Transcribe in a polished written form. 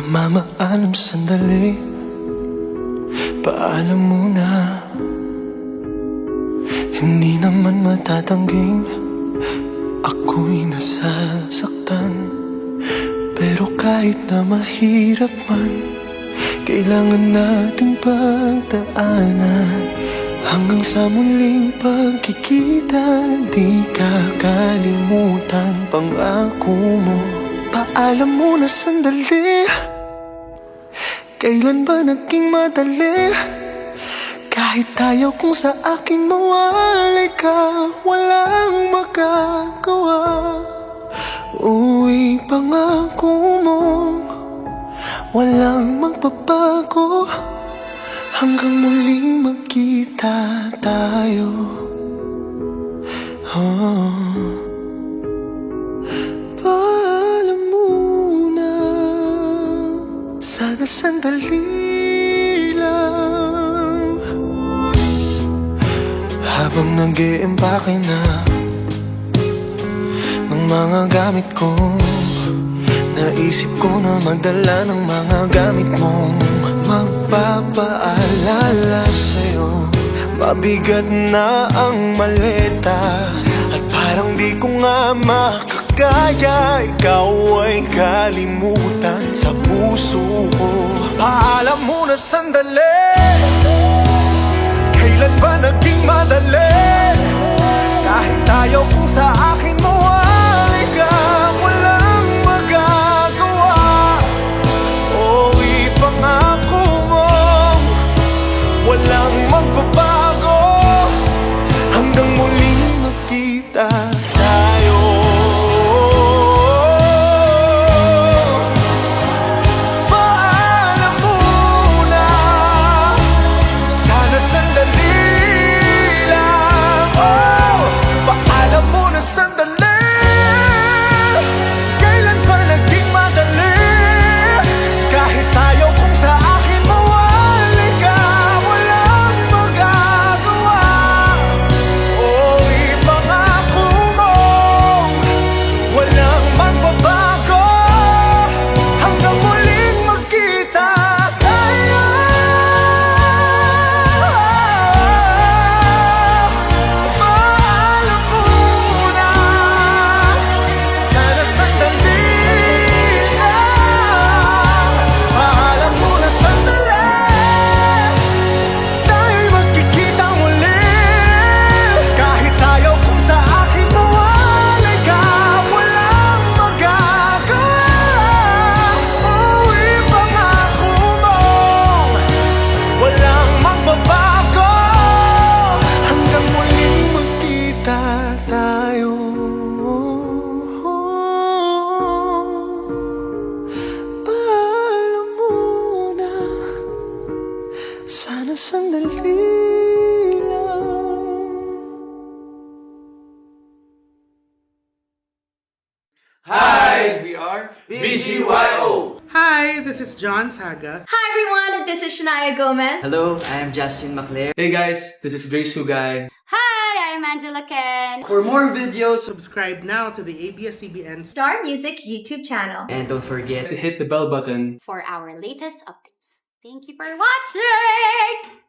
Namamaalam sandali, paalam muna. Hindi naman matatangging ako'y nasasaktan. Pero kahit na mahirap man, kailangan nating pagdaanan. Hanggang sa muling pagkikita, di kakalimutan pangako mo. Paalam muna sandali, kailan ba naging madali? Kahit ayaw kong sa akin mawalay ka, walang magagawa. Uy, pangako mong walang magbabago. Hanggang muling magkita tayo. Paalam muna, sana sandali lang. Habang nag-iimpake na ng mga gamit ko, naisip ko na magdala ng mga gamit mong magpapaalala sa'yo. Mabigat na ang maleta at parang di ko nga makakaya. Ikaw ay kalimutan sa puso ko. Paalam muna sandali, kailan ba naging madali? Kahit ayaw kong sa akin mawalay ka, walang magagawa. O ipangako mo, walang magbabago. Hanggang muling magkita tayo. Paalam muna, sana sandali lang. Oh, paalam muna sandali, kailan ba naging madali? Kahit ayaw kong sa akin mawalay ka, walang magagawa. O ipangako mo, walang magbabago. Hanggang muling magkita tayo. Paalam muna, sana sandali lang. Paalam muna sandali, tayo magkikita muli. Kahit ayaw kong sa akin mawalay ka, walang magagawa. Uy, pangako mo, walang magbabago. Hanggang muling magkita tayo. Paalam muna, sana sandali lang. Hi, we are BGYO. Hi, this is John Saga. Hi everyone, this is Shania Gomez. Hello, I am Justin McLear. Hey guys, this is Grace Hugay. Hi, I'm Angela Ken. For more videos, Subscribe now to the ABS-CBN Star Music YouTube channel. and don't forget To hit the bell button. For our latest updates. Thank you for watching!